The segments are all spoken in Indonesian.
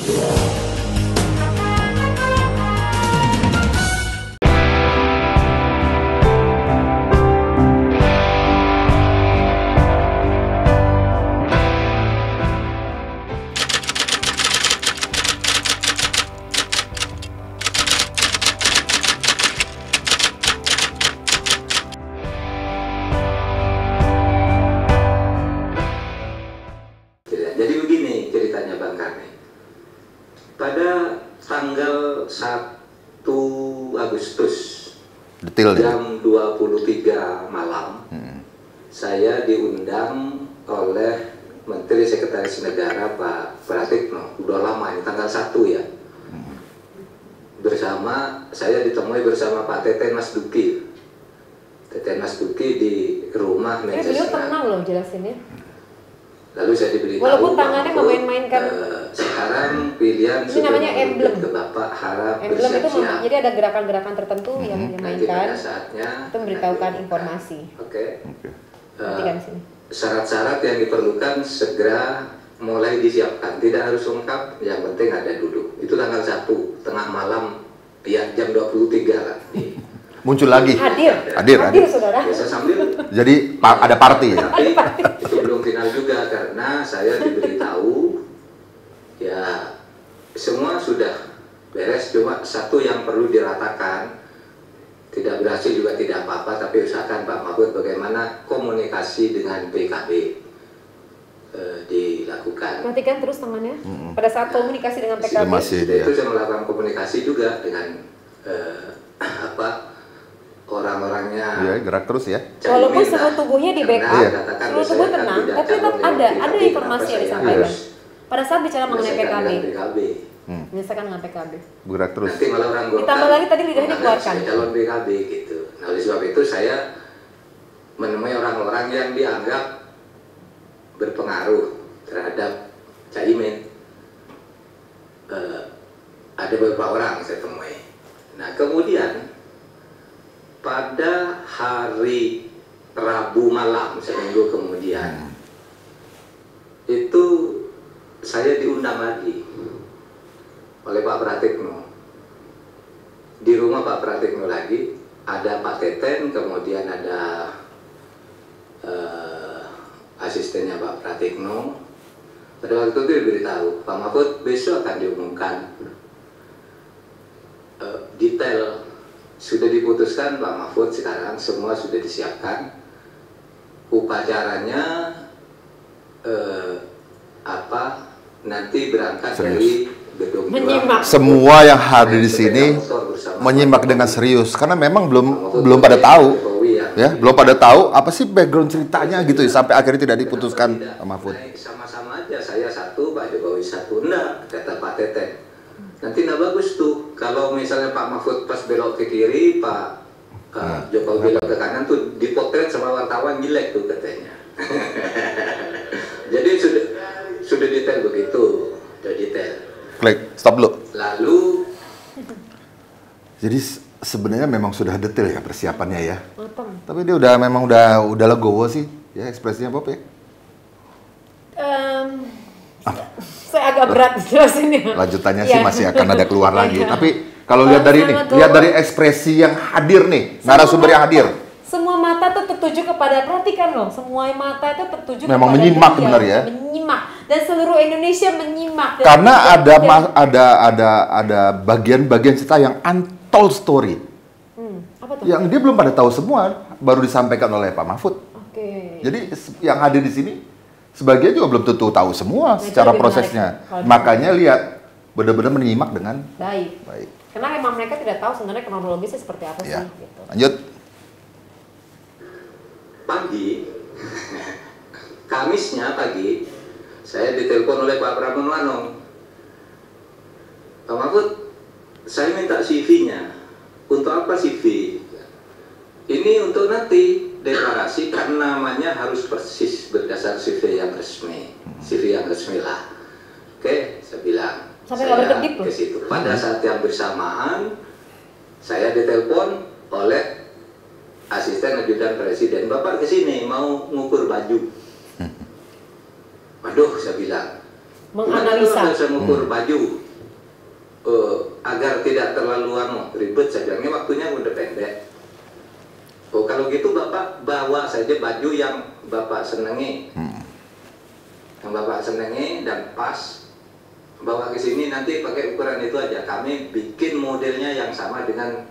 Jadi begini ceritanya Bang Karni. Pada tanggal 1 Agustus jam 23 malam, saya diundang oleh Menteri Sekretaris Negara Pak Pratikno. Udah lama ini, tanggal 1 ya. Bersama, saya ditemui bersama Pak Teten Mas Duki. Teten Mas Duki di rumah beliau tenang loh jelasinnya. Lalu saya diberitahu walaupun tangannya nggak main-mainkan. Sekarang pilihan ini namanya emblem. ke Bapak harap emblem itu bersiap-siap. Jadi ada gerakan-gerakan tertentu yang dimainkan. Itu memberitahukan informasi. Oke. Perhatikan sini. Syarat-syarat yang diperlukan segera mulai disiapkan. Tidak harus lengkap, yang penting ada duduk. Itu tanggal 1 tengah malam, ya jam 23 lah. Muncul lagi. Hadir saudara. Biasa sambil. Jadi ada party ya. Itu belum final juga karena saya diberitahu ya semua sudah beres, cuma satu yang perlu diratakan. Tidak berhasil juga tidak apa-apa, tapi usahakan Pak Mahfud bagaimana komunikasi dengan PKB dilakukan. Perhatikan terus tangannya. Pada saat komunikasi dengan PKB. Itu saya melakukan komunikasi juga dengan orang-orangnya. Iya, gerak terus ya. Walaupun seluruh tubuhnya di backup, seluruh tubuh tenang, tapi tetap ada informasi yang disampaikan. Pada saat bicara mengenai PKB. Menyelesaikan dengan PKB. Bergerak terus. Nanti malah orang ditambah lagi tadi lidahnya dikeluarkan. Calon PKB gitu. Nah, oleh sebab itu saya menemui orang-orang yang dianggap berpengaruh terhadap Caimin. Ada beberapa orang saya temui. Nah, kemudian pada hari Rabu malam seminggu kemudian itu saya diundang lagi oleh Pak Pratikno. Di rumah Pak Pratikno lagi ada Pak Teten, kemudian ada asistennya Pak Pratikno. Pada waktu itu diberitahu Pak Mahfud besok akan diumumkan detail. Sudah diputuskan Pak Mahfud, sekarang semua sudah disiapkan. Upacaranya nanti berangkat dari gedung semua yang hadir di sini menyimak dengan serius karena memang belum pada tahu ya, belum pada tahu apa sih background ceritanya gitu ya, sampai akhirnya tidak diputuskan Pak Mahfud. Sama-sama aja, saya satu, Pak Jokowi satu. Enggak, kata Pak Teten. Nanti nggak bagus tuh kalau misalnya Pak Mahfud pas belok ke kiri, Pak Jokowi belok ke kanan tuh dipotret sama wartawan jelek tuh katanya. Jadi sudah detail begitu, sudah detail. Klik, stop dulu. Lalu jadi sebenarnya memang sudah detail ya persiapannya ya. Tapi dia memang udah legowo sih ya ekspresinya Bob ya. Saya agak berat jelasinnya. Lanjutannya sih masih akan ada keluar lagi. Tapi kalau lihat dari ekspresi yang hadir nih, narasumber yang hadir. Semua mata tuh tertuju kepada, perhatikan loh, semua mata itu tertuju memang kepada menyimak dia, benar ya. Menyimak, dan seluruh Indonesia menyimak. Karena ada bagian-bagian cerita yang untold story. Apa tuh? Yang dia belum pada tahu semua, baru disampaikan oleh Pak Mahfud. Jadi yang hadir di sini sebagian juga belum tentu tahu semua secara prosesnya. Makanya lihat benar-benar menyimak dengan baik. Karena memang mereka tidak tahu sebenarnya kronologisnya seperti apa sih. Gitu. Lanjut. Pagi, Kamisnya pagi, saya ditelepon oleh Pak Pramono Anung. Pak Mahfud, saya minta CV-nya. Untuk apa CV? Ini untuk nanti deklarasi karena namanya harus persis berdasar CV yang resmi. CV yang resmi lah. Oke, saya bilang. Sampai nggak berkedip loh. Ke situ. Pada saat yang bersamaan, saya ditelepon oleh asisten ajudan presiden, Bapak ke sini mau ngukur baju. Waduh, saya bilang, menganalisa. Harus mengukur baju agar tidak terlalu ribet. Saya bilangnya waktunya udah pendek. Oh kalau gitu Bapak bawa saja baju yang Bapak senangi, yang Bapak senangi dan pas, bawa ke sini nanti pakai ukuran itu aja. Kami bikin modelnya yang sama dengan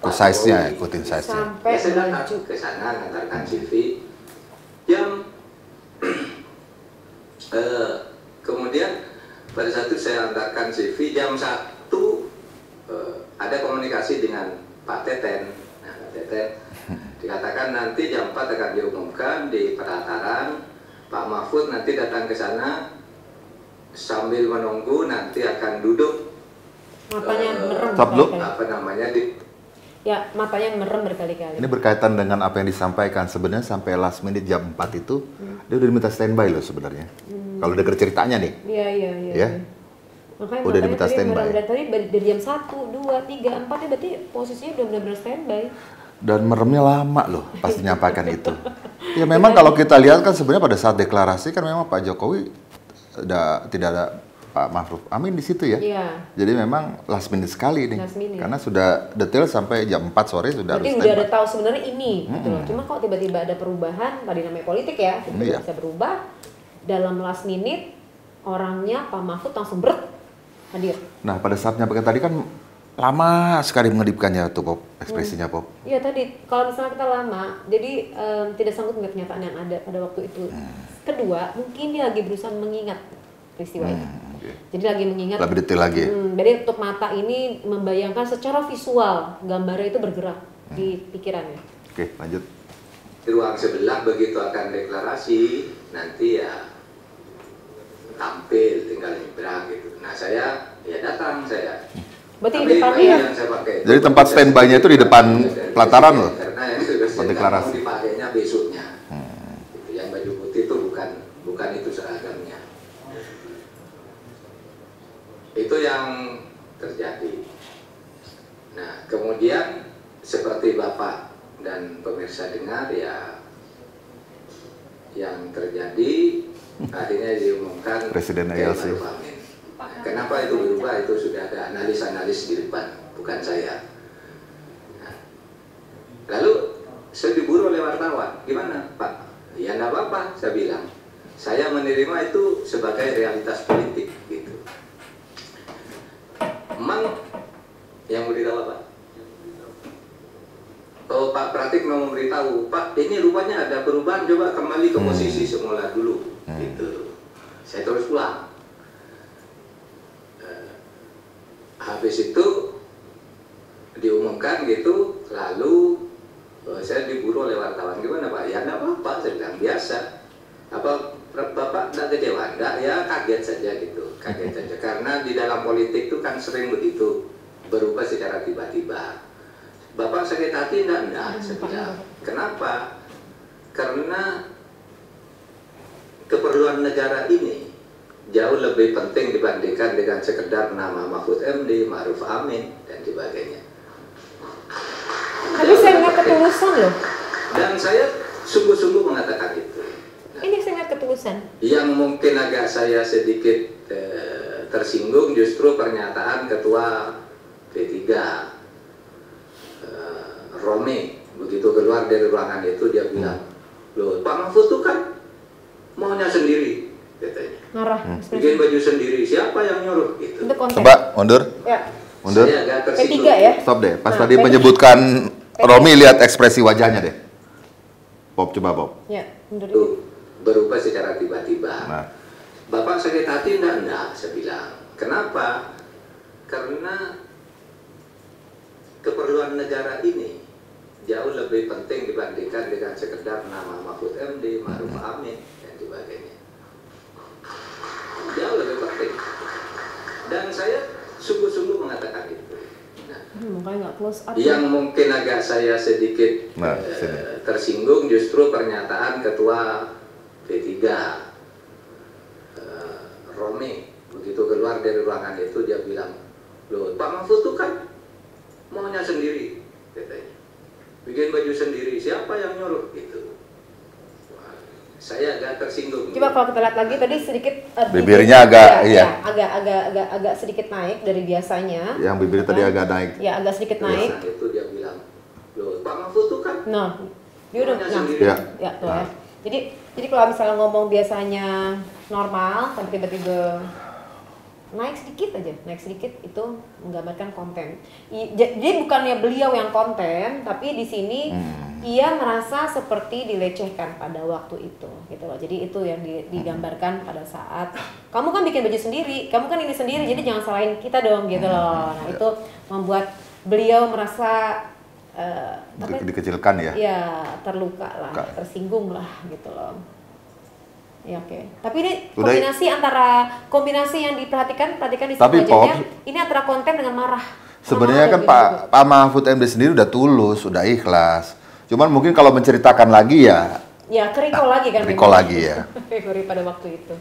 size-nya, ikutin size-nya. Sampai saya datang ke sana, ngantarkan CV. Jam kemudian pada saat itu saya antarkan CV jam 1 ada komunikasi dengan Pak Teten. Nah, Pak Teten dikatakan nanti jam 4 akan diumumkan di penataran. Pak Mahfud nanti datang ke sana sambil menunggu nanti akan duduk matanya merem apa namanya matanya merem berkali-kali. Ini berkaitan dengan apa yang disampaikan sebenarnya sampai last minute jam 4 itu dia udah diminta standby loh sebenarnya. Kalau denger ceritanya nih. Iya. Makanya udah diminta standby. Tadi dari jam 1, 2, 3, 4 ya berarti posisinya udah benar-benar standby. Dan meremnya lama loh pas menyampaikan itu. Ya memang kalau kita lihat kan sebenarnya pada saat deklarasi kan memang Pak Jokowi tidak ada Pak Ma'ruf Amin di situ ya. Iya. Jadi memang last minute sekali nih. Karena sudah detail sampai jam 4 sore sudah harus standby. Jadi udah ada tahu sebenarnya ini gitu loh. Cuma kok tiba-tiba ada perubahan, tadi namanya politik ya, tiba-tiba bisa berubah dalam last minute orangnya Pak Mahfud langsung hadir. Nah, pada saat menyampaikan tadi kan lama sekali mengedipkannya tuh Pop, ekspresinya Pop. Iya tadi, kalau misalnya kita lama, jadi tidak sanggup melihat kenyataan yang ada pada waktu itu. Kedua, mungkin dia lagi berusaha mengingat peristiwa itu. Okay. Jadi lagi mengingat. Lebih detail lagi. Jadi untuk mata ini membayangkan secara visual gambarnya itu bergerak di pikirannya. Oke, lanjut. Di ruang sebelah begitu akan deklarasi, nanti ya tampil tinggal nyebrang gitu. Nah saya ya datang saya. Berarti di depannya ya? Jadi tempat standby-nya itu di depan pelataran loh. Karena yang sudah deklarasi dipakainya besoknya. Gitu. Yang baju putih itu bukan itu seragamnya. Itu yang terjadi. Nah kemudian seperti Bapak dan pemirsa dengar ya yang terjadi akhirnya diumumkan Presiden ALC. Nah, kenapa itu berubah? Itu sudah ada analis di depan, bukan saya. Nah, lalu saya diburu oleh wartawan, gimana Pak? Ya enggak apa-apa, saya bilang. Saya menerima itu sebagai realitas politik gitu. Emang yang mau ditahu apa? Oh Pak Pratik mau memberitahu, Pak ini rupanya ada perubahan, coba kembali ke posisi semula dulu. Gitu. Saya terus pulang. Habis itu diumumkan gitu, lalu saya diburu oleh wartawan, gimana Pak? Ya enggak apa-apa, saya bilang biasa. Apa Bapak enggak kecewa? Enggak, ya kaget saja gitu, kaget saja. Karena di dalam politik itu kan sering begitu, berubah secara tiba-tiba. Bapak sakit hati enggak, saya bilang. Kenapa? Karena keperluan negara ini jauh lebih penting dibandingkan dengan sekedar nama Mahfud MD, Ma'ruf Amin, dan sebagainya. Tapi saya nggak ketulusan loh. Dan saya sungguh-sungguh mengatakan itu. Nah, ini saya nggak ketulusan. Yang mungkin agak saya sedikit tersinggung justru pernyataan Ketua P3, Romi, begitu keluar dari ruangan itu dia bilang, loh Pak Mahfud itu kan maunya sendiri, katanya. Ngarah. Bikin baju sendiri, siapa yang nyuruh gitu. Coba mundur. Ya. Mundur. Saya agak tersinggung. P3 ya. Stop deh. Pas tadi menyebutkan Romi, lihat ekspresi wajahnya deh. Bob, coba Bob. Ya, mundur. Itu berubah secara tiba-tiba. Nah. Bapak sakit hati enggak, saya bilang. Kenapa? Karena keperluan negara ini jauh lebih penting dibandingkan dengan sekedar nama Mahfud MD, Ma'ruf Amin, dan sebagainya. Jauh lebih penting. Dan saya sungguh-sungguh mengatakan itu. Nah, makanya nggak close up. Yang mungkin agak saya sedikit tersinggung justru pernyataan Ketua P3, Romi, begitu keluar dari ruangan itu dia bilang, loh Pak Mahfud itu kan maunya sendiri, katanya. Bikin baju sendiri, siapa yang nyuruh gitu. saya agak tersinggung. Coba kalau kita lihat lagi tadi sedikit bibirnya agak agak sedikit naik dari biasanya. Yang bibirnya tadi agak naik. Ya, agak sedikit naik. Itu dia bilang, loh Pak Mahfud tuh kan. Nah, dia udah ya tuh ya. Jadi kalau misalnya ngomong biasanya normal, tapi tiba-tiba naik sedikit itu menggambarkan konten. Jadi bukannya beliau yang konten, tapi di sini ia merasa seperti dilecehkan pada waktu itu, gitu loh. Jadi itu yang digambarkan pada saat kamu kan bikin baju sendiri, kamu kan ini sendiri, jadi jangan salahin kita dong, gitu loh. Nah itu membuat beliau merasa dikecilkan ya? Ya terluka lah, tersinggung lah, gitu loh. Ya oke. Tapi ini kombinasi yang diperhatikan di wajahnya. Ini antara konten dengan marah. Sebenarnya kan Pak Mahfud MD sendiri udah tulus, udah ikhlas. Cuman mungkin kalau menceritakan lagi ya. Ya keriko lagi kan. Keriko lagi ya. Pada waktu itu.